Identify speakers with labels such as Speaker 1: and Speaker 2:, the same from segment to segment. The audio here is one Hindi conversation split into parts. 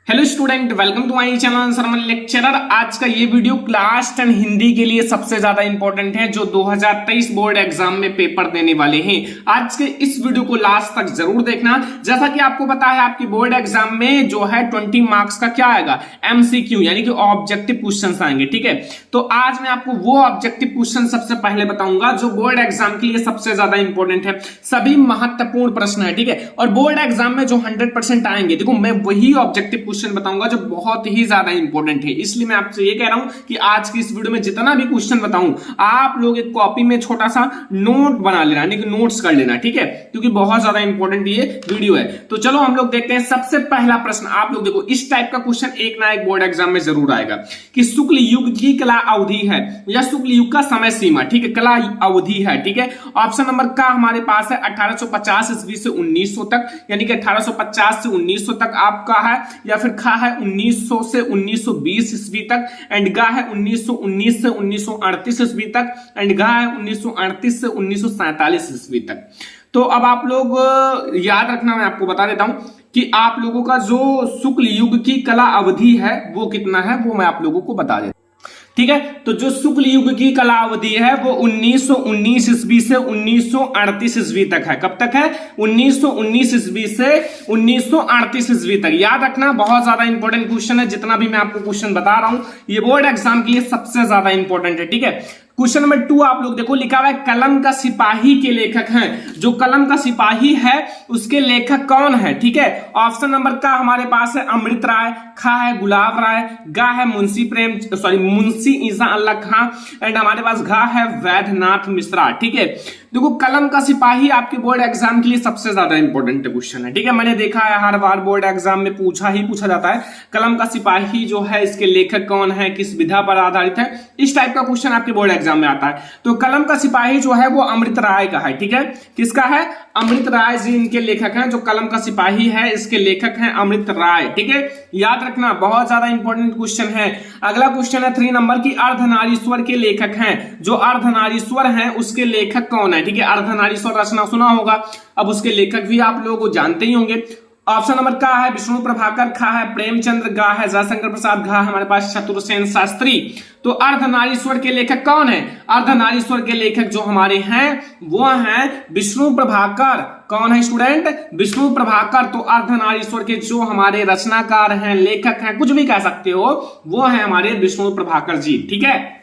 Speaker 1: Hello student, welcome to my channel Sarman lecturer. आज का ये वीडियो क्लास 10 हिंदी के लिए सबसे ज्यादा इंपॉर्टेंट है, जो 2023 बोर्ड एग्जाम में पेपर देने वाले हैं। आज के इस वीडियो को लास्ट तक जरूर देखना। जैसा कि आपको पता है, आपकी बोर्ड एग्जाम में जो है 20 मार्क्स का क्या आएगा, एमसीक्यू यानी कि ऑब्जेक्टिव क्वेश्चन आएंगे। ठीक है, तो आज मैं आपको वो ऑब्जेक्टिव क्वेश्चन सबसे पहले बताऊंगा जो बोर्ड एग्जाम के लिए सबसे ज्यादा इंपॉर्टेंट है। सभी महत्वपूर्ण प्रश्न है, ठीक है, और बोर्ड एग्जाम में जो 100% आएंगे, देखो मैं वही ऑब्जेक्टिव क्वेश्चन बताऊंगा जो बहुत ही ज्यादा इंपॉर्टेंट है। इसलिए मैं आपसे ये कह रहा हूं कि आज की इस वीडियो में जितना भी क्वेश्चन बताऊं, आप लोग एक कॉपी में छोटा सा नोट बना लेना, यानी कि नोट्स कर लेना, ठीक है, क्योंकि बहुत ज्यादा इंपॉर्टेंट ये वीडियो है। तो चलो हम लोग देखते हैं। सबसे पहला प्रश्न आप लोग देखो, इस टाइप का क्वेश्चन एक ना एक बोर्ड एग्जाम में जरूर आएगा कि शुक्ल युग की कला अवधि है या शुक्ल युग का समय सीमा, ठीक है, कला अवधि है। ठीक है, ऑप्शन नंबर का हमारे पास है 1850 ईस्वी से 1900 तक, यानी कि 1850 से 1900 तक आपका है, या फिर खा है 1900 से 1920 ईस्वी तक, एंड गा है 1919 से 1938 ईस्वी तक, एंड गा है 1938 से 1947 ईस्वी तक। तो अब आप लोग याद रखना, मैं आपको बता देता हूं कि आप लोगों का जो शुक्ल युग की कला अवधि है वो कितना है, वो मैं आप लोगों को बता देता हूं। ठीक है, तो जो शुक्ल युग की कला अवधि है वो 1919 ईस्वी से 1938 ईस्वी तक है। कब तक है? 1919 ईस्वी से 1938 ईस्वी तक। याद रखना, बहुत ज्यादा इंपॉर्टेंट क्वेश्चन है। जितना भी मैं आपको क्वेश्चन बता रहा हूं, ये बोर्ड एग्जाम के लिए सबसे ज्यादा इंपॉर्टेंट है। ठीक है, क्वेश्चन नंबर 2 आप लोग देखो, लिखा हुआ है कलम का सिपाही के लेखक हैं। जो कलम का सिपाही है उसके लेखक कौन है? ठीक है, ऑप्शन नंबर का हमारे पास है अमृत राय, खा है गुलाब राय, गा है मुंशी ईसा अल्लाह खां, एंड हमारे पास घा है वैद्यनाथ मिश्रा। ठीक है, देखो कलम का सिपाही आपके बोर्ड एग्जाम के लिए सबसे ज्यादा इंपॉर्टेंट क्वेश्चन है। ठीक है, मैंने देखा है हर बार बोर्ड एग्जाम में पूछा जाता है कलम का सिपाही जो है इसके लेखक कौन है, किस विधा पर आधारित है, इस टाइप का क्वेश्चन आपके बोर्ड एग्जाम में आता है। तो कलम का सिपाही जो है वो अमृत राय का है। ठीक है, किसका है? अमृत राय जी इनके लेखक हैं। जो कलम का सिपाही है इसके लेखक हैं अमृत राय। ठीक है, याद रखना, बहुत ज्यादा इंपॉर्टेंट क्वेश्चन है। अगला क्वेश्चन है 3 नंबर की, अर्धनारीश्वर के लेखक हैं। जो अर्धनारीश्वर हैं उसके लेखक कौन है? ठीक है, अर्धनारीश्वर रचना सुना होगा, अब उसके लेखक भी आप लोग जानते ही होंगे। ऑप्शन नंबर का है विष्णु प्रभाकर, खा है प्रेमचंद्र, गा है जयशंकर प्रसाद, घा हमारे पास चतुर्सेन शास्त्री। तो अर्धनारीश्वर के लेखक कौन है? अर्धनारीश्वर के लेखक जो हमारे हैं वो हैं विष्णु प्रभाकर। कौन है स्टूडेंट? विष्णु प्रभाकर। तो अर्धनारीश्वर के जो हमारे रचनाकार हैं, लेखक हैं, कुछ भी कह सकते हो, वो है हमारे विष्णु प्रभाकर जी। ठीक है,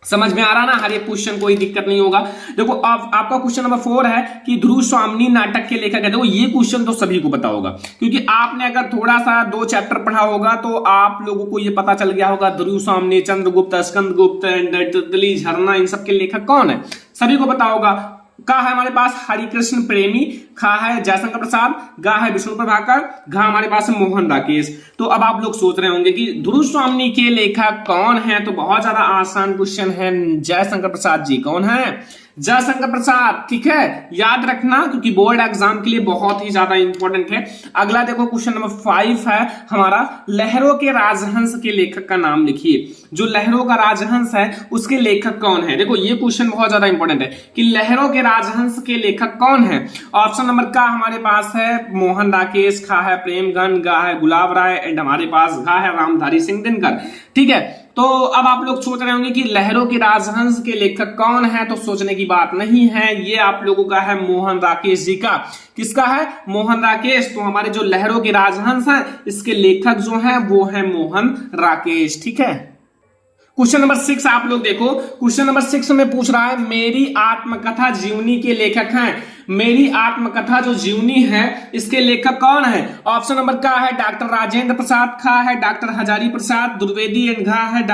Speaker 1: समझ में आ रहा ना? हर एक क्वेश्चन कोई दिक्कत नहीं होगा। देखो आपका क्वेश्चन नंबर 4 है कि ध्रुव स्वामिनी नाटक के लेखक है। देखो ये क्वेश्चन तो सभी को पता होगा, क्योंकि आपने अगर थोड़ा सा 2 चैप्टर पढ़ा होगा तो आप लोगों को ये पता चल गया होगा ध्रुव स्वामिनी, चंद्रगुप्त, स्कंदगुप्त, तितली, झरना, इन सब के लेखक कौन है, सभी को पता होगा। का है हमारे पास हरिकृष्ण प्रेमी, खा है जयशंकर प्रसाद, गा है विष्णु प्रभाकर, घा हमारे पास है मोहन राकेश। तो अब आप लोग सोच रहे होंगे कि ध्रुव स्वामिनी के लेखक कौन है, तो बहुत ज्यादा आसान क्वेश्चन है, जयशंकर प्रसाद जी। कौन है? जयशंकर प्रसाद। ठीक है, याद रखना, क्योंकि बोर्ड एग्जाम के लिए बहुत ही ज्यादा इंपॉर्टेंट है। अगला देखो क्वेश्चन नंबर 5 है हमारा, लहरों के राजहंस के लेखक का नाम लिखिए। जो लहरों का राजहंस है उसके लेखक कौन है? देखो ये क्वेश्चन बहुत ज्यादा इंपॉर्टेंट है कि लहरों के राजहंस के लेखक कौन है। ऑप्शन नंबर का हमारे पास है मोहन राकेश, खा है प्रेमगन, गा है गुलाब राय, एंड हमारे पास घा है रामधारी सिंह दिनकर। ठीक है, तो अब आप लोग सोच रहे होंगे कि लहरों के राजहंस के लेखक कौन है, तो सोचने की बात नहीं है, ये आप लोगों का है मोहन राकेश जी का। किसका है? मोहन राकेश। तो हमारे जो लहरों के राजहंस हैं इसके लेखक जो हैं वो है मोहन राकेश। ठीक है, क्वेश्चन नंबर 6 आप लोग देखो, क्वेश्चन नंबर 6 में पूछ रहा है मेरी आत्मकथा जीवनी के लेखक हैं। मेरी आत्मकथा जो जीवनी है इसके लेखक कौन है? ऑप्शन नंबर का है डॉक्टर राजेंद्र प्रसाद, खा है डॉक्टर हजारी प्रसाद द्विवेदी, एंड घा है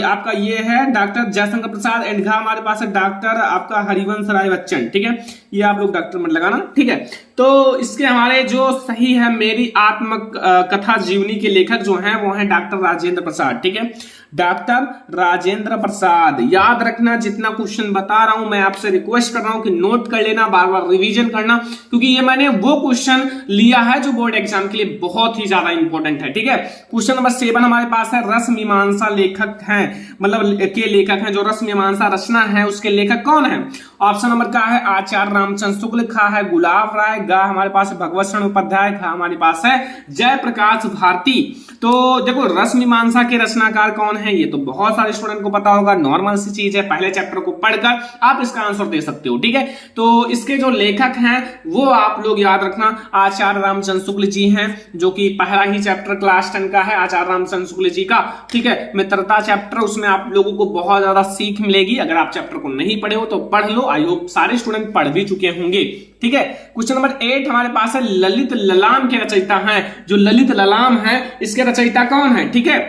Speaker 1: आपका ये है डॉक्टर जयशंकर प्रसाद, एंड घा हमारे पास है डॉक्टर आपका हरिवंश राय बच्चन। ठीक है, ये आप लोग डॉक्टर मत लगाना। ठीक है, तो इसके हमारे जो सही है, मेरी आत्मकथा जीवनी के लेखक जो हैं वो हैं डॉक्टर राजेंद्र प्रसाद। ठीक है, डॉक्टर राजेंद्र प्रसाद। याद रखना, जितना क्वेश्चन बता रहा हूं मैं आपसे रिक्वेस्ट कर रहा हूं कि नोट कर कर लेना, बार बार रिवीजन करना, क्योंकि ये मैंने वो क्वेश्चन लिया है जो बोर्ड एग्जाम के लिए बहुत ही ज्यादा इंपॉर्टेंट है। ठीक है, क्वेश्चन नंबर 7 हमारे पास है, रस मीमांसा लेखक हैं, मतलब के लेखक हैं, जो रस मीमांसा रचना है उसके लेखक कौन है? ऑप्शन नंबर का है आचार्य रामचंद्र शुक्ल, खा है गुलाब राय, गा हमारे पास है भगवत शरण उपाध्याय, खा हमारे पास है जयप्रकाश भारती। तो देखो रस मीमांसा के रचनाकार कौन है, ये तो बहुत सारे स्टूडेंट को पता होगा, नॉर्मल सी चीज है, पहले चैप्टर को पढ़कर आप इसका आंसर दे सकते हो। ठीक है, तो इसके जो लेखक हैं वो आप लोग याद रखना, आचार्य रामचंद्र शुक्ल जी हैं, जो कि पहला ही चैप्टर क्लास 10 का है आचार्य रामचंद्र शुक्ल जी का। ठीक है, मित्रता चैप्टर, उसमें आप लोगों को बहुत ज्यादा सीख मिलेगी। अगर आप चैप्टर को नहीं पढ़े हो तो पढ़ लो, आई होप सारे स्टूडेंट पढ़ भी चुके होंगे। ठीक है, क्वेश्चन नंबर 8 हमारे पास है, ललित ललाम के रचयिता हैं, जो ललित ललाम है इसके रचयिता कौन है? ठीक है,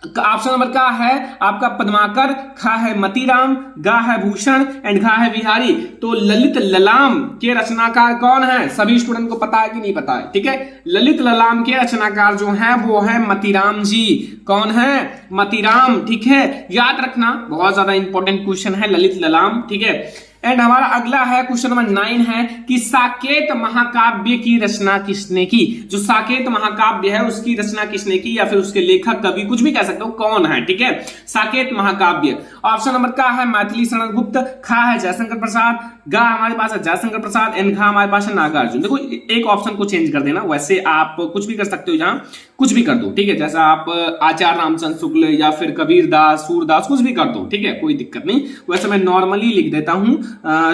Speaker 1: ऑप्शन नंबर का है आपका पद्माकर, खा है मतीराम, गा है भूषण एंड घा है बिहारी। तो ललित ललाम के रचनाकार कौन है? सभी स्टूडेंट को पता है कि नहीं पता है? ठीक है, ललित ललाम के रचनाकार जो है वो है मतीराम जी। कौन है? मतीराम। ठीक है, याद रखना, बहुत ज्यादा इंपॉर्टेंट क्वेश्चन है ललित ललाम। ठीक है, एंड हमारा अगला है क्वेश्चन नंबर 9 है कि साकेत महाकाव्य की रचना किसने की? जो साकेत महाकाव्य है उसकी रचना किसने की, या फिर उसके लेखक, कवि, कुछ भी कह सकते हो, कौन है? ठीक है, साकेत महाकाव्य। ऑप्शन नंबर का है मैथिली शरण गुप्त, खा है जयशंकर प्रसाद, गा हमारे पास है जयशंकर प्रसाद एंड घा हमारे पास है नागार्जुन। देखो एक ऑप्शन को चेंज कर देना, वैसे आप कुछ भी कर सकते हो, जहां कुछ भी कर दो। ठीक है, जैसा आप आचार्य रामचंद्र शुक्ल या फिर कबीर दास, सूरदास, कुछ भी कर दो। ठीक है, कोई दिक्कत नहीं। वैसे मैं नॉर्मली लिख देता हूं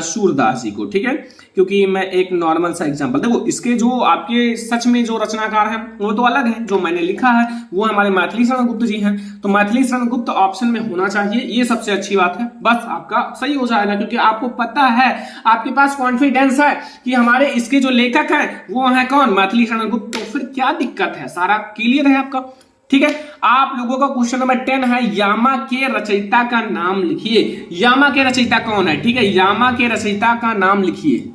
Speaker 1: सूरदास जी को। ठीक है, क्योंकि मैं एक नॉर्मल सा एग्जांपल, देखो इसके जो आपके सच में जो रचनाकार हैं वो तो अलग है, जो मैंने लिखा है वो हमारे मैथिली शरण गुप्त जी हैं। तो मैथिली शरण गुप्त ऑप्शन में होना चाहिए, ये सबसे अच्छी बात है, बस आपका सही हो जाएगा, क्योंकि आपको पता है, आपके पास कॉन्फिडेंस है कि हमारे इसके जो लेखक हैं वो है कौन? मैथिली शरण गुप्त। तो फिर क्या दिक्कत है, सारा क्लियर है आपका। ठीक है, आप लोगों का क्वेश्चन नंबर 10 है, यामा के रचयिता का नाम लिखिए। यामा के रचयिता कौन है? ठीक है, यामा के रचयिता का नाम लिखिए।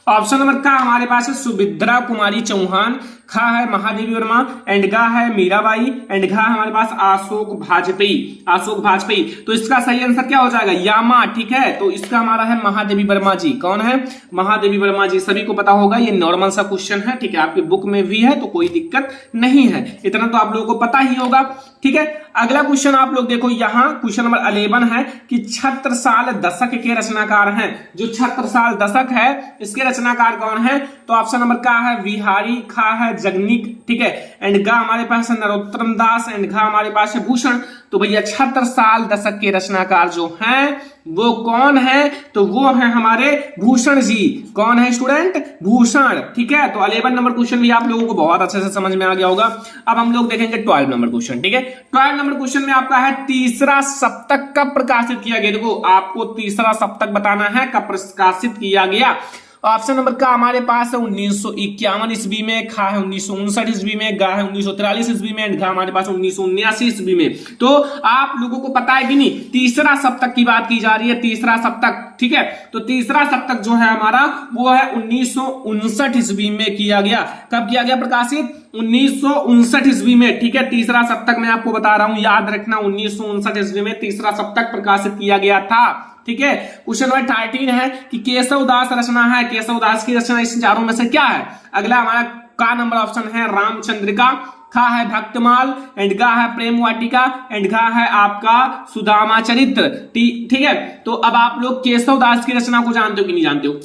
Speaker 1: ऑप्शन नंबर का हमारे पास है सुभद्रा कुमारी चौहान, खा है महादेवी वर्मा एंड गा है मीराबाई एंड घा हमारे पास अशोक भाजपेयी। अशोक भाजपेयी, तो इसका सही आंसर क्या हो जाएगा? यामा। ठीक है, तो इसका हमारा है महादेवी वर्मा जी। कौन है? महादेवी वर्मा जी, सभी को पता होगा, ये नॉर्मल सा क्वेश्चन है। ठीक है, आपकी बुक में भी है तो कोई दिक्कत नहीं है, इतना तो आप लोगों को पता ही होगा। ठीक है, अगला क्वेश्चन आप लोग देखो, यहां क्वेश्चन नंबर 11 है कि छत्रसाल दशक के रचनाकार हैं। जो छत्रसाल दशक है इसके रचनाकार कौन है? तो ऑप्शन नंबर का है बिहारी, खा है जगनीक, ठीक है, एंड गा हमारे पास है नरोत्तम दास एंड घा हमारे पास है भूषण। तो भैया छत्रसाल दशक के रचनाकार जो हैं वो कौन है? तो वो है हमारे भूषण जी। कौन है स्टूडेंट? भूषण। ठीक है, तो 11 नंबर क्वेश्चन भी आप लोगों को बहुत अच्छे से समझ में आ गया होगा। अब हम लोग देखेंगे 12 नंबर क्वेश्चन। ठीक है, 12 नंबर क्वेश्चन में आपका है तीसरा सप्तक कब प्रकाशित किया गया? देखो आपको तीसरा सप्तक बताना है कब प्रकाशित किया गया। ऑप्शन नंबर का हमारे पास है 1951 ईस्वी में, खा है 1959 ईस्वी में, गा है 1943 ईस्वी में, घा हमारे पास 1979 ईस्वी में। तो आप लोगों को पता है कि नहीं, तीसरा सप्तक की बात की जा रही है, तीसरा सप्तक। ठीक है, तो तीसरा सप्तक जो है हमारा वो है 1959 ईस्वी में किया गया। कब किया गया प्रकाशित? 1959 ईस्वी में। ठीक है, तीसरा सप्तक मैं आपको बता रहा हूं, याद रखना, 1959 ईस्वी में तीसरा सप्तक प्रकाशित किया गया था। ठीक है, क्वेश्चन नंबर 13 है कि केशव दास रचना है, केशव दास की रचना इस चारों में से क्या है? अगला हमारा का नंबर ऑप्शन है रामचंद्रिका, खा है भक्तमाल एंड गा है प्रेम वाटिका एंड घा है आपका सुदामा चरित्र। ठीक है, तो अब आप लोग केशव दास की रचना को जानते हो कि नहीं जानते हो?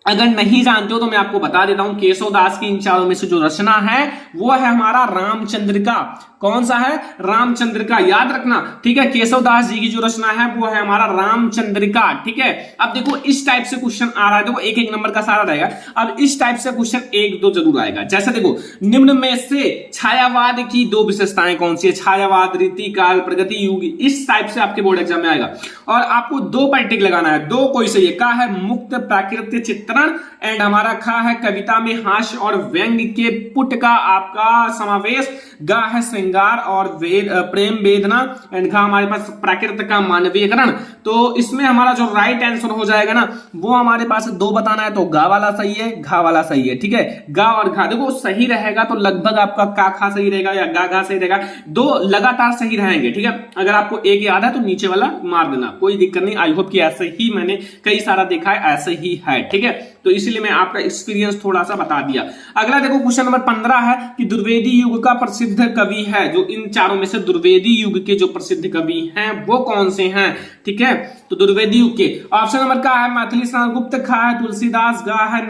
Speaker 1: अगर नहीं जानते हो तो मैं आपको बता देता हूं, केशव दास की इन चारों में से जो रचना है वो है हमारा रामचंद्रिका। कौन सा है? रामचंद्रिका, याद रखना। ठीक है, केशव दास जी की जो रचना है वो है हमारा रामचंद्रिका। ठीक है, अब देखो इस टाइप से क्वेश्चन आ रहा है, देखो एक एक नंबर का सारा रहेगा। अब इस टाइप से क्वेश्चन 1-2 जरूर आएगा। जैसे देखो, निम्न में से छायावाद की 2 विशेषताएं कौन सी है? छायावाद, रीति काल, प्रगति युग, इस टाइप से आपके बोर्ड एग्जाम में आएगा। और आपको 2 पर टिक लगाना है, 2 कोई सही है। का है मुक्त प्राकृतिक चित्र व्याकरण, एंड हमारा खा है कविता में हास्य और व्यंग्य के पुट का आपका समावेश, गा है श्रृंगार और प्रेम वेदना, एंड घा हमारे पास प्राकृत का मानवीयकरण। तो इसमें हमारा जो राइट आंसर हो जाएगा ना वो हमारे पास दो बताना है, तो गा वाला सही है, घा वाला सही है। ठीक है, गा और घा देखो सही रहेगा तो लगभग आपका का खा सही रहेगा या गा घा सही रहेगा, दो लगातार सही रहेंगे। ठीक है, अगर आपको एक याद है तो नीचे वाला मार देना, कोई दिक्कत नहीं। आई होप कि ऐसे ही मैंने कई सारा देखा है, ऐसे ही है। ठीक है, तो इसीलिए मैं आपका एक्सपीरियंस थोड़ा सा बता दिया। अगला देखो क्वेश्चन नंबर 15 है कि दुर्वेदी युग का प्रसिद्ध कवि है, जो इन चारों में से दुर्वेदी युग के जो प्रसिद्ध कवि हैं वो कौन से हैं। ठीक है, तो दुर्वेदी युग के ऑप्शन नंबर का है मैथिली स्नानगुप्त, खा है तुलसीदास, गा है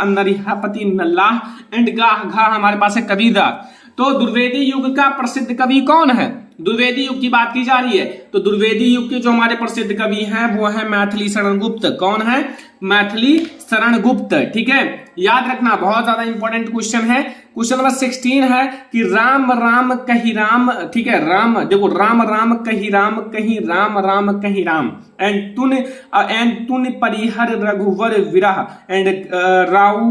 Speaker 1: नरिहापति नल्लाह, एंड घा हमारे पास है कबीरदास। तो दुर्वेदी युग का प्रसिद्ध कवि कौन है, दुर्वेदी युग की बात की जा रही है, तो दुर्वेदी युग के जो हमारे प्रसिद्ध कवि हैं वो है मैथिली शरण गुप्त। कौन है, मैथिली शरण गुप्त। ठीक है, याद रखना बहुत ज्यादा इंपॉर्टेंट क्वेश्चन है। क्वेश्चन नंबर 16 है कि राम राम कही राम, ठीक है, राम देखो राम राम कही राम, कहीं राम राम कही राम, एंड तुन परिहर रघुवर विरह, एंड राउ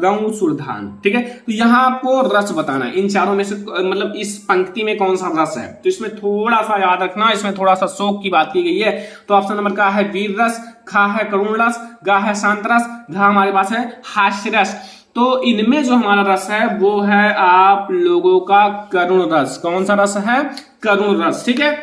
Speaker 1: गौ सुरधान। ठीक है, तो यहां आपको रस बताना है इन चारों में से, मतलब इस पंक्ति में कौन सा रस है। तो इसमें थोड़ा सा याद रखना, इसमें थोड़ा सा शोक की बात की गई है। तो ऑप्शन नंबर का है वीर रस, खा है करुण रस, गा है शांत रस, घा हमारे पास है हास्य रस। तो इनमें जो हमारा रस है वो है आप लोगों का करुण रस। कौन सा रस है, करुण रस। ठीक है,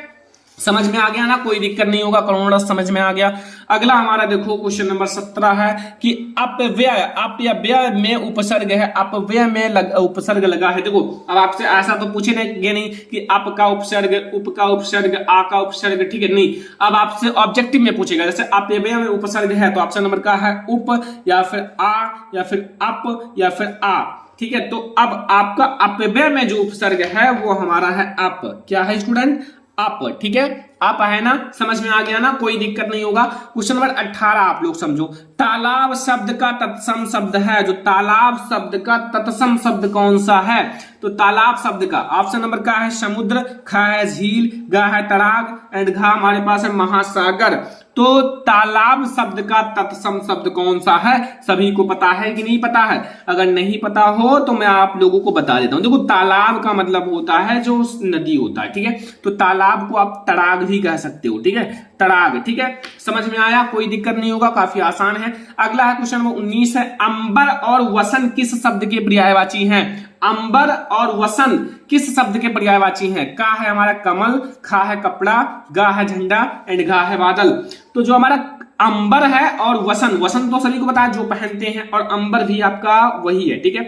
Speaker 1: समझ में आ गया ना, कोई दिक्कत नहीं होगा, करुण रस समझ में आ गया। अगला हमारा देखो क्वेश्चन नंबर 17 है कि अपव्यय, अपव्यय में उपसर्ग है, अपव्यय में उपसर्ग लगा है। देखो अब आपसे ऐसा तो पूछेंगे नहीं कि अप का उपसर्ग, उप का उपसर्ग, आ का उपसर्ग, ठीक है, नहीं। अब आपसे ऑब्जेक्टिव में पूछेगा, जैसे अपव्यय में उपसर्ग है तो ऑप्शन नंबर का है उप, या फिर आ, या फिर अप, या फिर आ। ठीक है, तो अब आपका अपव्यय में जो उपसर्ग है वो हमारा है अप। क्या है स्टूडेंट, अप। ठीक है, आप है ना, समझ में आ गया ना, कोई दिक्कत नहीं होगा। क्वेश्चन नंबर 18 आप लोग समझो, तालाब शब्द का तत्सम शब्द है, जो तालाब शब्द का तत्सम शब्द कौन सा है। तो तालाब शब्द का ऑप्शन नंबर का है समुद्र, खा है झील, गा है तड़ाग, एंड घा हमारे पास है महासागर। तो तालाब शब्द का तत्सम शब्द कौन सा है, सभी को पता है कि नहीं पता है। अगर नहीं पता हो तो मैं आप लोगों को बता देता हूं। देखो तालाब का मतलब होता है जो नदी होता है। ठीक है, तो तालाब को आप तड़ाग भी कह सकते हो। ठीक है, तड़ाग। ठीक है, समझ में आया, कोई दिक्कत नहीं होगा, काफी आसान है। अगला है क्वेश्चन नंबर 19 है, अंबर और वसन किस शब्द के पर्यायवाची हैं। अंबर और वसन किस शब्द के पर्यायवाची हैं। का है हमारा कमल, खा है कपड़ा, गा है झंडा, एंड घा है बादल। तो जो हमारा अंबर है और वसन, वसन तो सभी को पता है जो पहनते हैं, और अंबर भी आपका वही है। ठीक है,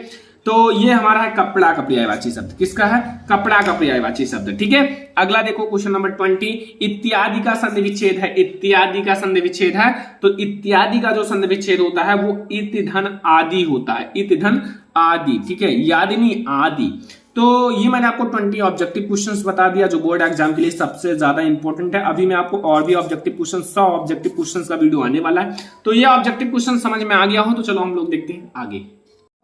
Speaker 1: तो ये हमारा है कपड़ा का पर्यायवाची शब्द। किसका है, कपड़ा का पर्यायवाची शब्द। ठीक है, अगला देखो क्वेश्चन नंबर 20, इत्यादि का संधि विच्छेद है। इत्यादि का संधि विच्छेद है, तो इत्यादि का जो संधि विच्छेद होता है वो इत धन आदि होता है। इत धन आदि। ठीक है, यादिनी आदि। तो ये मैंने आपको 20 ऑब्जेक्टिव क्वेश्चंस बता दिया जो बोर्ड एग्जाम के लिए सबसे ज्यादा इंपॉर्टेंट है। अभी मैं आपको और भी ऑब्जेक्टिव क्वेश्चन, 100 ऑब्जेक्टिव क्वेश्चंस का वीडियो आने वाला है। तो ये ऑब्जेक्टिव क्वेश्चन समझ में आ गया हो तो चलो हम लोग देखते हैं आगे।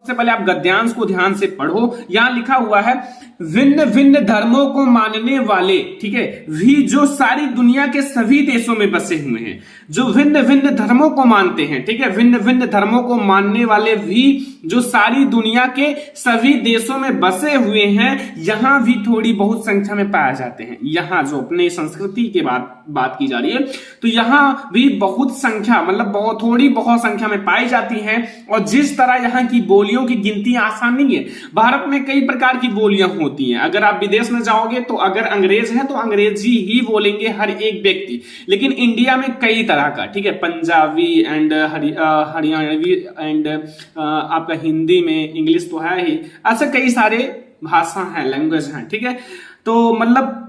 Speaker 1: सबसे पहले आप गद्यांश को ध्यान से पढ़ो। यहां लिखा हुआ है भिन्न भिन्न धर्मों को मानने वाले, ठीक है, भी जो सारी दुनिया के सभी देशों में बसे हुए हैं, जो भिन्न भिन्न धर्मों को मानते हैं। ठीक है, भिन्न भिन्न धर्मों को मानने वाले भी जो सारी दुनिया के सभी देशों में बसे हुए हैं, यहां भी थोड़ी बहुत संख्या में पाए जाते हैं। यहां जो अपने संस्कृति के बात की जा रही है, तो यहां भी बहुत संख्या, मतलब बहुत थोड़ी बहुत संख्या में पाई जाती है। और जिस तरह यहाँ की बोलियों की गिनती आसान नहीं है। भारत में कई प्रकार की बोलियां होती हैं। अगर आप विदेश में जाओगे तो अगर अंग्रेज है तो अंग्रेजी ही बोलेंगे हर एक व्यक्ति, लेकिन इंडिया में कई तरह का, ठीक है, पंजाबी एंड हरियाणवी एंड आपका हिंदी में, इंग्लिश तो है ही, ऐसे कई सारे भाषा है, लैंग्वेज है। ठीक है, तो मतलब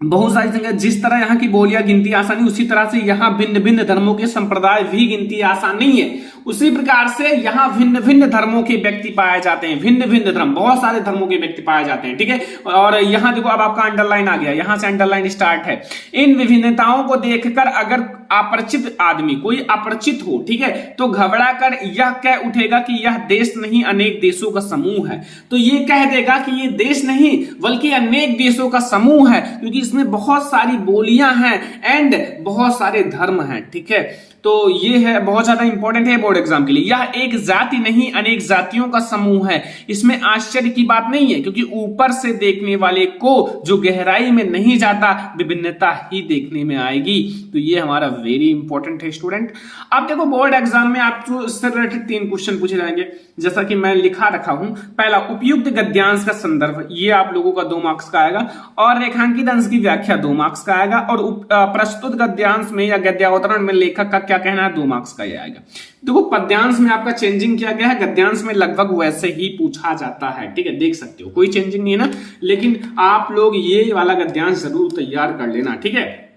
Speaker 1: बहुत सारी जगह जिस तरह यहाँ की बोलियां गिनती आसानी, उसी तरह से यहाँ भिन्न भिन्न धर्मों के संप्रदाय भी गिनती आसान नहीं है। उसी प्रकार से यहाँ भिन्न भिन्न धर्मों के व्यक्ति पाए जाते हैं। भिन्न भिन्न धर्म, बहुत सारे धर्मों के व्यक्ति पाए जाते हैं। ठीक है, और यहाँ देखो अब आपका अंडरलाइन आ गया, यहाँ से अंडरलाइन स्टार्ट है। इन विभिन्नताओं को देखकर अगर अपरिचित आदमी, कोई अपरिचित हो, ठीक है, तो घबरा कर यह कह उठेगा कि यह देश नहीं अनेक देशों का समूह है। तो ये कह देगा कि ये देश नहीं बल्कि अनेक देशों का समूह है, क्योंकि इसमें बहुत सारी बोलियां हैं एंड बहुत सारे धर्म हैं। ठीक है, तो ये है बहुत ज्यादा इंपॉर्टेंट है बोर्ड एग्जाम के लिए। यह एक जाति नहीं अनेक जातियों का समूह है। इसमें आश्चर्य की बात नहीं है, क्योंकि ऊपर से देखने वाले को जो गहराई में नहीं जाता विभिन्नता ही देखने में आएगी। तो ये हमारा वेरी इंपॉर्टेंट है स्टूडेंट। अब देखो बोर्ड एग्जाम में आपको इससे रिलेटेड 3 क्वेश्चन पूछे जाएंगे, जैसा कि मैं लिखा रखा हूं। पहला, उपयुक्त गद्यांश का संदर्भ, ये आप लोगों का 2 मार्क्स का आएगा, और रेखांकित अंश की व्याख्या 2 मार्क्स का आएगा, और प्रस्तुत गद्यांश में या गद्यावतरण में लेखक का क्या कहना है 2 मार्क्स का ये आएगा। देखो पद्यांश में आपका चेंजिंग किया गया है, गद्यांश में लगभग वैसे ही पूछा जाता है, ठीक है, देख सकते हो कोई चेंजिंग नहीं है ना, लेकिन आप लोग ये वाला गद्यांश जरूर तैयार कर लेना, ठीक है।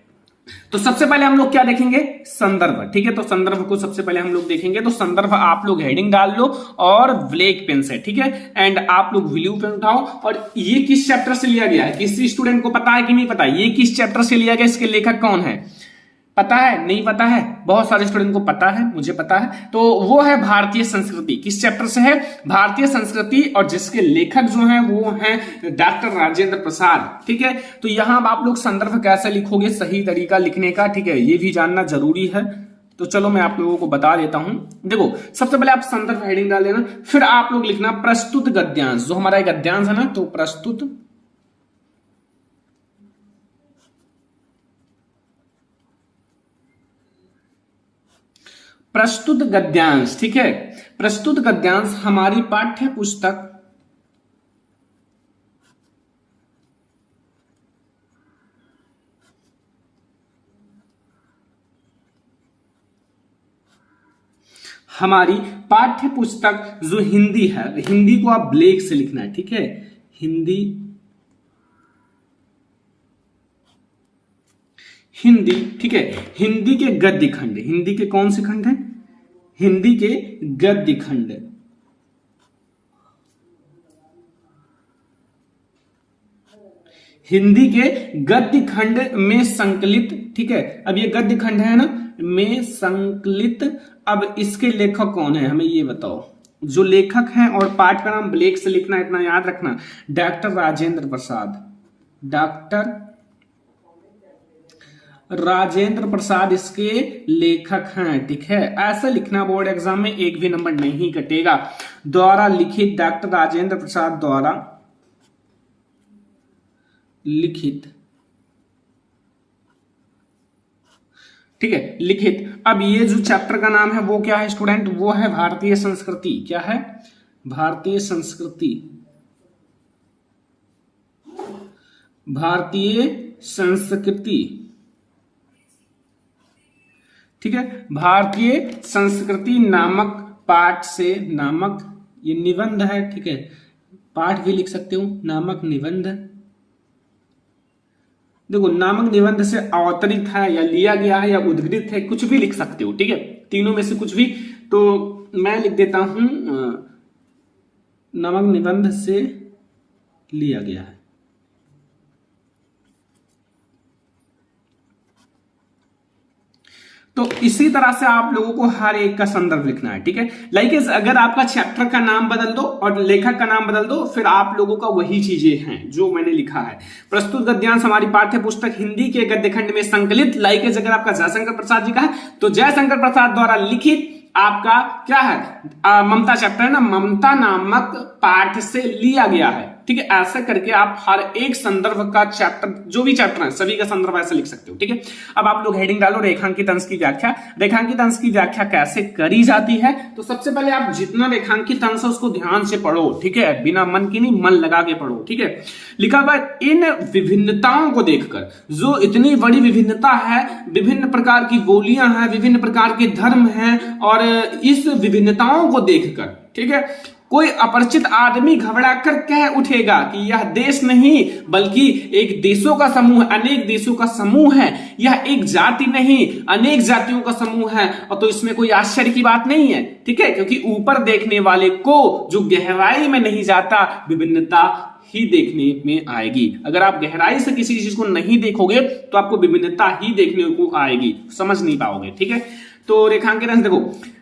Speaker 1: तो सबसे पहले हम लोग क्या देखेंगे, संदर्भ, ठीक है। तो संदर्भ को सबसे पहले हम लोग देखेंगे। तो संदर्भ आप लोग हेडिंग डाल लो और ब्लैक पेन से, ठीक है, एंड आप लोग ब्लू पेन उठाओ। और ये किस चैप्टर से लिया गया है, किसी स्टूडेंट को पता है कि नहीं पता, ये किस चैप्टर से लिया गया, इसके लेखक कौन है, पता है नहीं पता है, बहुत सारे स्टूडेंट को पता है, मुझे पता है। तो वो है भारतीय संस्कृति। किस चैप्टर से है, भारतीय संस्कृति, और जिसके लेखक जो हैं वो हैं डॉक्टर राजेंद्र प्रसाद, ठीक है। तो यहां आप लोग संदर्भ कैसे लिखोगे, सही तरीका लिखने का, ठीक है, ये भी जानना जरूरी है। तो चलो मैं आप लोगों को बता देता हूं। देखो सबसे पहले आप संदर्भ हेडिंग डाल देना, फिर आप लोग लिखना प्रस्तुत गद्यांश, जो हमारा गद्यांश है ना, तो प्रस्तुत गद्यांश, ठीक है। प्रस्तुत गद्यांश हमारी पाठ्य पुस्तक जो हिंदी है, हिंदी को आप ब्लैक से लिखना है, ठीक है, हिंदी, ठीक है। हिंदी के गद्य खंड, हिंदी के कौन से खंड हैं, हिंदी के गद्य खंड, हिंदी के गद्य खंड में संकलित, ठीक है। अब ये गद्य खंड है ना, में संकलित। अब इसके लेखक कौन है, हमें ये बताओ, जो लेखक हैं, और पाठ का नाम ब्लैक से लिखना, इतना याद रखना, डॉक्टर राजेंद्र प्रसाद, डॉक्टर राजेंद्र प्रसाद इसके लेखक हैं, ठीक है। ऐसा लिखना, बोर्ड एग्जाम में एक भी नंबर नहीं कटेगा। द्वारा लिखित, डॉक्टर राजेंद्र प्रसाद द्वारा लिखित, ठीक है, लिखित। अब ये जो चैप्टर का नाम है वो क्या है स्टूडेंट, वो है भारतीय संस्कृति। क्या है, भारतीय संस्कृति, भारतीय संस्कृति, ठीक है। भारतीय संस्कृति नामक पाठ से, नामक ये निबंध है, ठीक है, पाठ भी लिख सकते हो, नामक निबंध। देखो नामक निबंध से अवतरित है या लिया गया है या उद्धृत है, कुछ भी लिख सकते हो, ठीक है, तीनों में से कुछ भी। तो मैं लिख देता हूं नामक निबंध से लिया गया है। तो इसी तरह से आप लोगों को हर एक का संदर्भ लिखना है, ठीक है। लाइक अगर आपका चैप्टर का नाम बदल दो और लेखक का नाम बदल दो, फिर आप लोगों का वही चीजें हैं जो मैंने लिखा है। प्रस्तुत गद्यांश हमारी पाठ्य पुस्तक हिंदी के गद्य खंड में संकलित। लाइक अगर आपका जयशंकर प्रसाद जी का है तो जयशंकर प्रसाद द्वारा लिखित आपका क्या है, ममता चैप्टर है ना, ममता नामक पाठ से लिया गया है, ठीक है। ऐसा करके आप हर एक संदर्भ का चैप्टर, जो भी चैप्टर है सभी का संदर्भ ऐसे लिख सकते हो, ठीक है। अब आप लोग हेडिंग डालो रेखांकित अंश की व्याख्या। रेखांकित अंश की व्याख्या कैसे करी जाती है, तो सबसे पहले आप जितना रेखांकित अंश है उसको ध्यान से पढ़ो, ठीक है, बिना मन की नहीं, मन लगा के पढ़ो, ठीक है। लिखा हुआ इन विभिन्नताओं को देखकर, जो इतनी बड़ी विभिन्नता है, विभिन्न प्रकार की बोलियां हैं, विभिन्न प्रकार के धर्म हैं, और इस विभिन्नताओं को देखकर, ठीक है, कोई अपरिचित आदमी घबरा कर कह उठेगा कि यह देश नहीं बल्कि एक देशों का समूह, अनेक देशों का समूह है, यह एक जाति नहीं अनेक जातियों का समूह है। और तो इसमें कोई आश्चर्य की बात नहीं है, ठीक है, क्योंकि ऊपर देखने वाले को जो गहराई में नहीं जाता विभिन्नता ही देखने में आएगी। अगर आप गहराई से किसी चीज को नहीं देखोगे तो आपको विभिन्नता ही देखने को आएगी, समझ नहीं पाओगे, ठीक है। तो रेखांकन देखो,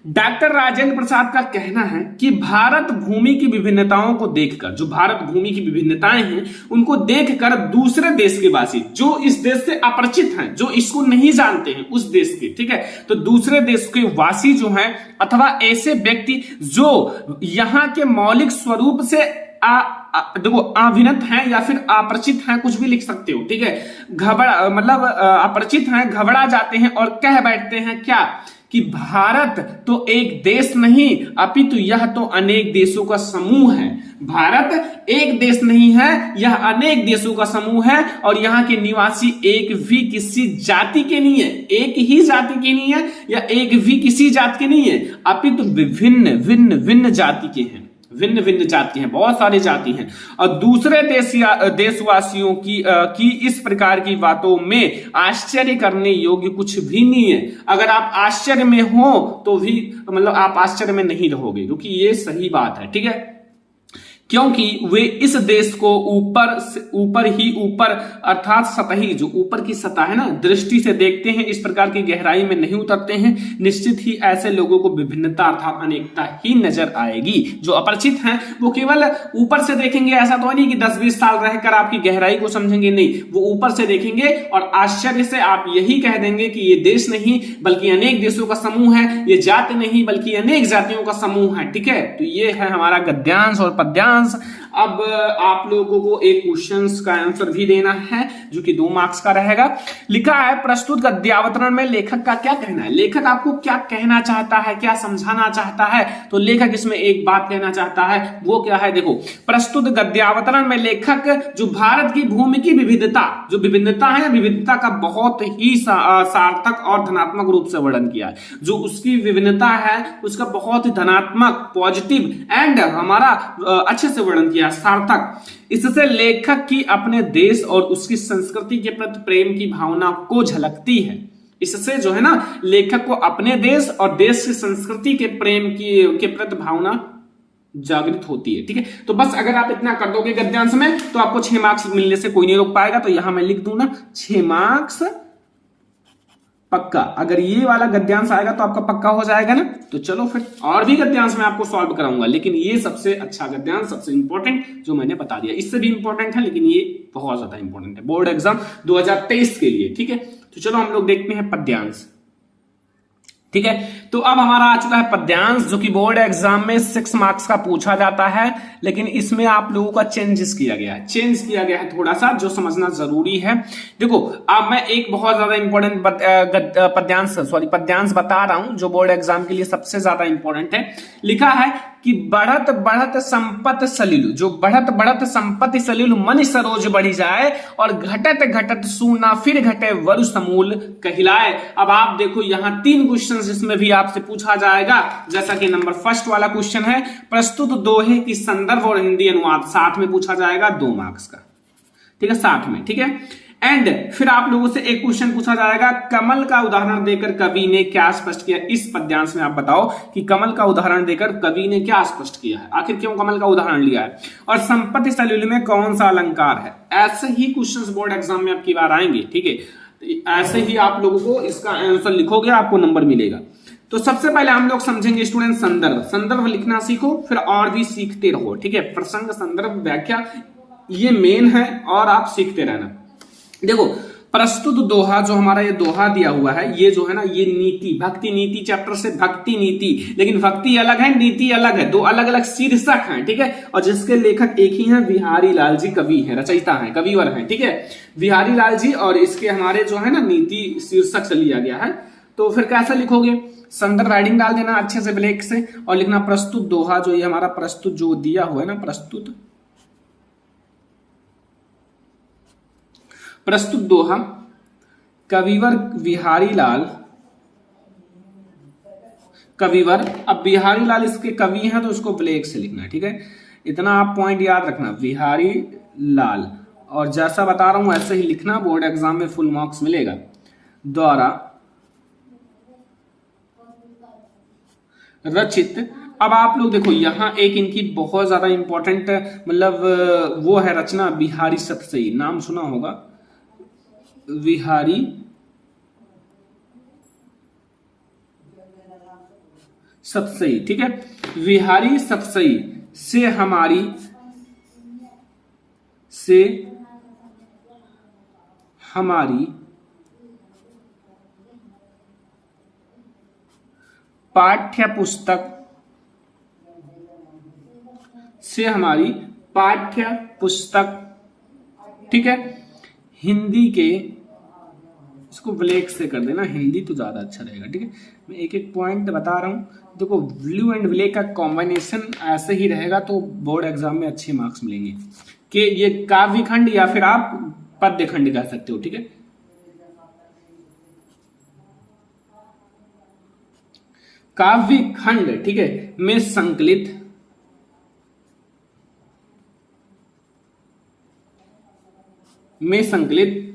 Speaker 1: डॉक्टर राजेंद्र प्रसाद का कहना है कि भारत भूमि की विभिन्नताओं को देखकर, जो भारत भूमि की विभिन्नताएं हैं उनको देखकर दूसरे देश के वासी जो इस देश से अपरिचित हैं, जो इसको नहीं जानते हैं उस देश के, ठीक है, तो दूसरे देश के वासी जो हैं अथवा ऐसे व्यक्ति जो यहां के मौलिक स्वरूप से देखो अभिनत हैं या फिर अपरिचित हैं, कुछ भी लिख सकते हो, ठीक है, मतलब अपरिचित हैं, घबरा जाते हैं और कह बैठते हैं क्या कि भारत तो एक देश नहीं अपितु यह तो अनेक देशों का समूह है। भारत एक देश नहीं है, यह अनेक देशों का समूह है और यहाँ के निवासी एक भी किसी जाति के नहीं है, एक ही जाति के नहीं है या एक भी किसी जाति के नहीं है, अपितु विभिन्न भिन्न भिन्न जाति के हैं, भिन्न भिन्न जाति हैं, बहुत सारी जाति हैं। और दूसरे देशवासियों की इस प्रकार की बातों में आश्चर्य करने योग्य कुछ भी नहीं है। अगर आप आश्चर्य में हो तो भी मतलब आप आश्चर्य में नहीं रहोगे, क्योंकि ये सही बात है, ठीक है, क्योंकि वे इस देश को ऊपर अर्थात सतही, जो ऊपर की सतह है ना, दृष्टि से देखते हैं, इस प्रकार की गहराई में नहीं उतरते हैं। निश्चित ही ऐसे लोगों को विभिन्नता अर्थात अनेकता ही नजर आएगी। जो अपरिचित हैं वो केवल ऊपर से देखेंगे, ऐसा तो नहीं कि 10-20 साल रहकर आपकी गहराई को समझेंगे, नहीं, वो ऊपर से देखेंगे और आश्चर्य से आप यही कह देंगे कि ये देश नहीं बल्कि अनेक देशों का समूह है, ये जाति नहीं बल्कि अनेक जातियों का समूह है, ठीक है। तो ये है हमारा गद्यांश और पद्यांश। अब आप लोगों को एक क्वेश्चन का आंसर भी देना है जो कि 2 मार्क्स का रहेगा। लिखा है प्रस्तुत गद्यावतरण में लेखक का क्या कहना है। लेखक आपको क्या कहना चाहता है, क्या समझाना चाहता है, तो लेखक इसमें एक बात कहना चाहता है, वो क्या है, देखो, प्रस्तुत गद्यावतरण में लेखक जो भारत की भूमि की विविधता, जो विभिन्नता है, विविधता का बहुत ही सार्थक और धनात्मक रूप से वर्णन किया है। जो उसकी विभिन्नता है उसका बहुत ही धनात्मक, पॉजिटिव एंड हमारा अच्छे से वर्णन किया, सार्थक। इससे लेखक की अपने देश और उसकी संस्कृति के प्रति प्रेम की भावना को झलकती है। इससे जो है ना, लेखक को अपने देश और देश की संस्कृति के प्रेम के प्रति भावना जागृत होती है, ठीक है। तो बस अगर आप इतना कर दोगे गद्यांश में तो आपको 6 मार्क्स मिलने से कोई नहीं रोक पाएगा। तो यहां मैं लिख दूं ना 6 मार्क्स पक्का। अगर ये वाला गद्यांश आएगा तो आपका पक्का हो जाएगा ना। तो चलो फिर और भी गद्यांश मैं आपको सॉल्व कराऊंगा, लेकिन ये सबसे अच्छा गद्यांश, सबसे इंपॉर्टेंट जो मैंने बता दिया। इससे भी इंपॉर्टेंट है लेकिन ये बहुत ज्यादा इंपॉर्टेंट है बोर्ड एग्जाम 2023 के लिए, ठीक है। तो चलो हम लोग देखते हैं पद्यांश, ठीक है। तो अब हमारा आ चुका है पद्यांश, जो कि बोर्ड एग्जाम में 6 मार्क्स का पूछा जाता है, लेकिन इसमें आप लोगों का चेंज किया गया है थोड़ा सा, जो समझना जरूरी है। देखो अब मैं एक बहुत ज्यादा इंपॉर्टेंट पद्यांश बता रहा हूं जो बोर्ड एग्जाम के लिए सबसे ज्यादा इंपॉर्टेंट है। लिखा है कि बढ़त बढ़त संपत्ति सलिलु, जो बढ़त संपत्ति सलिलु मन सरोज बढ़ी जाए और घटत घटत सूना फिर घटे वरु समूल कहलाए। अब आप देखो यहाँ 3 क्वेश्चन इसमें भी आपसे पूछा जाएगा। जैसा कि नंबर फर्स्ट वाला क्वेश्चन है, प्रस्तुत दोहे की संदर्भ और हिंदी अनुवाद, साथ में पूछा जाएगा 2 मार्क्स का, ठीक है, साथ में, ठीक है। एंड फिर आप लोगों से एक क्वेश्चन पूछा जाएगा, कमल का उदाहरण देकर कवि ने क्या स्पष्ट किया। इस पद्यांश में आप बताओ कि कमल का उदाहरण देकर कवि ने क्या स्पष्ट किया है, आखिर क्यों कमल का उदाहरण लिया है, और संपत्ति सलिल में कौन सा अलंकार है। ऐसे ही क्वेश्चंस बोर्ड एग्जाम में आपकी बार आएंगे, ठीक है। ऐसे ही आप लोगों को इसका आंसर लिखोगे, आपको नंबर मिलेगा। तो सबसे पहले हम लोग समझेंगे स्टूडेंट संदर्भ लिखना सीखो, फिर और भी सीखते रहो, ठीक है। प्रसंग, संदर्भ, व्याख्या ये मेन है और आप सीखते रहना। देखो प्रस्तुत दोहा, जो हमारा ये दोहा दिया हुआ है, ये जो है ना, ये नीति, भक्ति नीति चैप्टर से भक्ति नीति, लेकिन भक्ति अलग है, नीति अलग है, 2 अलग अलग शीर्षक हैं, ठीक है। और जिसके लेखक एक ही हैं, बिहारी लाल जी कवि हैं, रचयिता हैं, कविवर हैं, ठीक है, बिहारी लाल जी। और इसके हमारे जो है ना नीति शीर्षक से लिया गया है। तो फिर कैसे लिखोगे, संदर्भ हेडिंग डाल देना अच्छे से ब्लैक से और लिखना प्रस्तुत दोहा, जो ये हमारा प्रस्तुत जो दिया हुआ है ना, प्रस्तुत दोहा कविवर बिहारी लाल, कविवर। अब बिहारी लाल इसके कवि हैं तो उसको ब्लैक से लिखना है, ठीक है। इतना आप पॉइंट याद रखना, बिहारी लाल, और जैसा बता रहा हूं ऐसे ही लिखना, बोर्ड एग्जाम में फुल मार्क्स मिलेगा। द्वारा रचित। अब आप लोग देखो यहाँ एक इनकी बहुत ज्यादा इंपॉर्टेंट मतलब वो है रचना, बिहारी सतसई, नाम सुना होगा, बिहारी सतसई, ठीक है। विहारी सतसई से हमारी पाठ्य पुस्तक, ठीक है, हिंदी के, इसको ब्लैक से कर देना, हिंदी तो ज्यादा अच्छा रहेगा, ठीक है। मैं एक एक पॉइंट बता रहा हूं। देखो ब्लू एंड ब्लैक का कॉम्बिनेशन ऐसे ही रहेगा तो बोर्ड एग्जाम में अच्छे मार्क्स मिलेंगे। कि ये काव्य खंड या फिर आप पद्य खंड कह सकते हो, ठीक है। काव्य खंड, ठीक है, में संकलित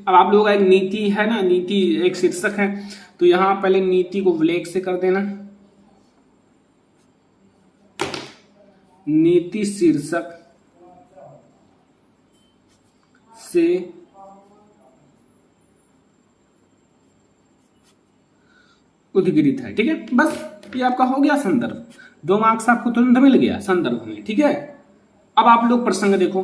Speaker 1: अब आप लोगों का एक नीति है ना, नीति एक शीर्षक है, तो यहां पहले नीति को ब्लैक से कर देना। नीति शीर्षक से उद्गीत है, ठीक है। बस ये आपका हो गया संदर्भ। 2 मार्क्स आपको तुरंत मिल गया संदर्भ में, ठीक है। अब आप लोग प्रसंग देखो।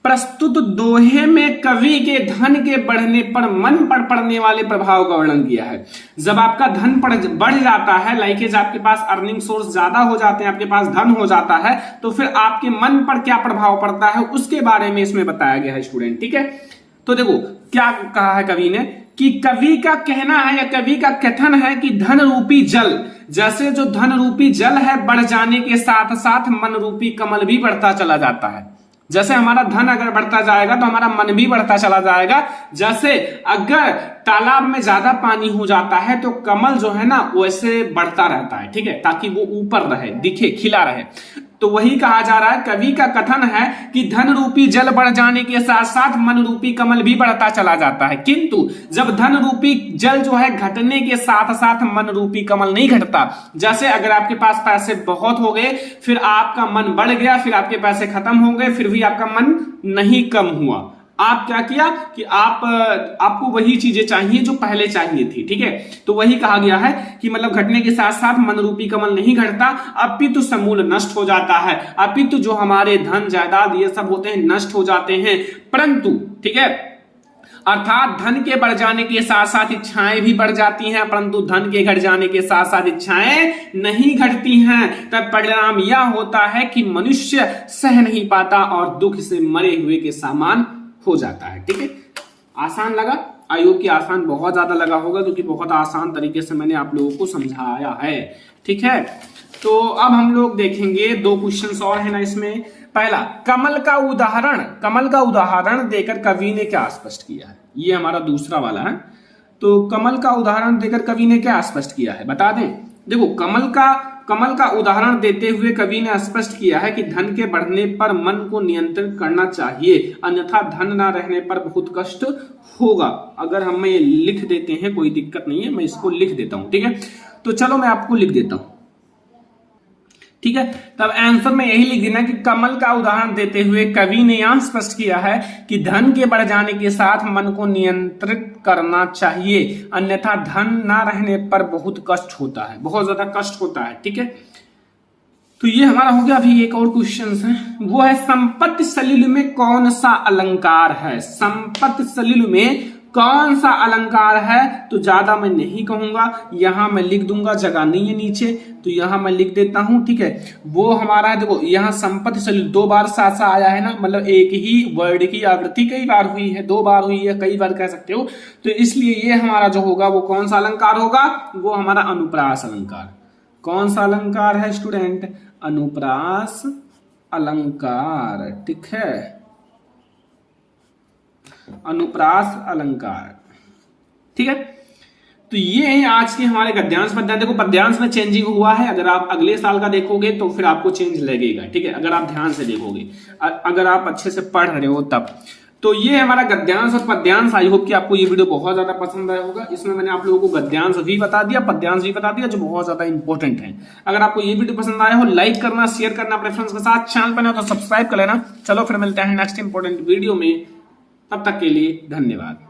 Speaker 1: प्रस्तुत दोहे में कवि के धन के बढ़ने पर मन पर पड़ने वाले प्रभाव का वर्णन किया है। जब आपका धन बढ़ जाता है, लाइकेज आपके पास अर्निंग सोर्स ज्यादा हो जाते हैं, आपके पास धन हो जाता है, तो फिर आपके मन पर क्या प्रभाव पड़ता है उसके बारे में इसमें बताया गया है स्टूडेंट, ठीक है। तो देखो क्या कहा है कवि ने, कि कवि का कहना है या कवि का कथन है कि धन रूपी जल, जैसे जो धन रूपी जल है बढ़ जाने के साथ साथ मन रूपी कमल भी बढ़ता चला जाता है। जैसे हमारा धन अगर बढ़ता जाएगा तो हमारा मन भी बढ़ता चला जाएगा। जैसे अगर तालाब में ज्यादा पानी हो जाता है तो कमल जो है ना वैसे बढ़ता रहता है, ठीक है, ताकि वो ऊपर रहे, दिखे, खिला रहे। तो वही कहा जा रहा है, कवि का कथन है कि धन रूपी जल बढ़ जाने के साथ साथ मन रूपी कमल भी बढ़ता चला जाता है। किंतु जब धन रूपी जल जो है घटने के साथ साथ मन रूपी कमल नहीं घटता। जैसे अगर आपके पास पैसे बहुत हो गए, फिर आपका मन बढ़ गया, फिर आपके पैसे खत्म हो गए, फिर भी आपका मन नहीं कम हुआ। आप क्या किया कि आपको वही चीजें चाहिए जो पहले चाहिए थी, ठीक है। तो वही कहा गया है कि मतलब घटने के साथ साथ मन रूपी कमल नहीं घटता, अपितु समूल नष्ट हो जाता है। अपितु जो हमारे धन जायदाद ये सब होते हैं नष्ट हो जाते हैं, परंतु, ठीक है, अर्थात धन के बढ़ जाने के साथ साथ इच्छाएं भी बढ़ जाती हैं, परंतु धन के घट जाने के साथ साथ इच्छाएं नहीं घटती हैं। तब परिणाम यह होता है कि मनुष्य सह नहीं पाता और दुख से मरे हुए के समान हो जाता है, ठीक है। आसान लगा? आई होप कि आसान बहुत ज्यादा लगा होगा, क्योंकि बहुत आसान तरीके से मैंने आप लोगों को समझाया है, ठीक है। तो अब हम लोग देखेंगे 2 क्वेश्चंस और है ना इसमें। पहला, कमल का उदाहरण देकर कवि ने क्या स्पष्ट किया है। ये हमारा दूसरा वाला है। तो कमल का उदाहरण देकर कवि ने क्या स्पष्ट किया है बता दें। देखो कमल का उदाहरण देते हुए कवि ने स्पष्ट किया है कि धन के बढ़ने पर मन को नियंत्रित करना चाहिए, अन्यथा धन ना रहने पर बहुत कष्ट होगा। अगर हम ये लिख देते हैं कोई दिक्कत नहीं है, मैं इसको लिख देता हूं, ठीक है। तो चलो मैं आपको लिख देता हूं, ठीक है। तब आंसर में यही लिख देना कि कमल का उदाहरण देते हुए कवि ने यहां स्पष्ट किया है कि धन के बढ़ जाने के साथ मन को नियंत्रित करना चाहिए, अन्यथा धन ना रहने पर बहुत कष्ट होता है, बहुत ज्यादा कष्ट होता है, ठीक है। तो ये हमारा हो गया। अभी एक और क्वेश्चन है, वो है संपत्ति सलिल में कौन सा अलंकार है। संपत्ति सलिल में कौन सा अलंकार है, तो ज्यादा मैं नहीं कहूंगा, यहां मैं लिख दूंगा, जगह नहीं है नीचे, तो यहां मैं लिख देता हूं, ठीक है। वो हमारा है, देखो यहां संपत्ति सलिल 2 बार साथ साथ आया है ना, मतलब एक ही वर्ड की आवृत्ति कई बार हुई है, 2 बार हुई है, कई बार कह सकते हो। तो इसलिए ये हमारा जो होगा वो कौन सा अलंकार होगा, वो हमारा अनुप्रास अलंकार। कौन सा अलंकार है स्टूडेंट, अनुप्रास अलंकार, ठीक है, अनुप्रास अलंकार, ठीक है। तो ये है आज के हमारे गद्यांश पद्यांश। देखो पद्यांश में चेंजिंग हुआ है, अगर आप अगले साल का देखोगे तो फिर आपको चेंज लगेगा, ठीक है, अगर आप ध्यान से देखोगे, अगर आप अच्छे से पढ़ रहे हो तब। तो ये हमारा गद्यांश और पद्यांश। आई होप कि आपको ये वीडियो बहुत ज्यादा पसंद आया होगा। इसमें मैंने आप लोगों को गद्यांश भी बता दिया, पद्यांश भी बता दिया, जो बहुत ज्यादा इंपॉर्टेंट है। अगर आपको ये वीडियो पसंद आया हो, लाइक करना, शेयर करना अपने फ्रेंड्स के साथ, चैनल पर तो सब्सक्राइब कर लेना। चलो फिर मिलते हैं नेक्स्ट इंपॉर्टेंट वीडियो में, तब तक के लिए धन्यवाद।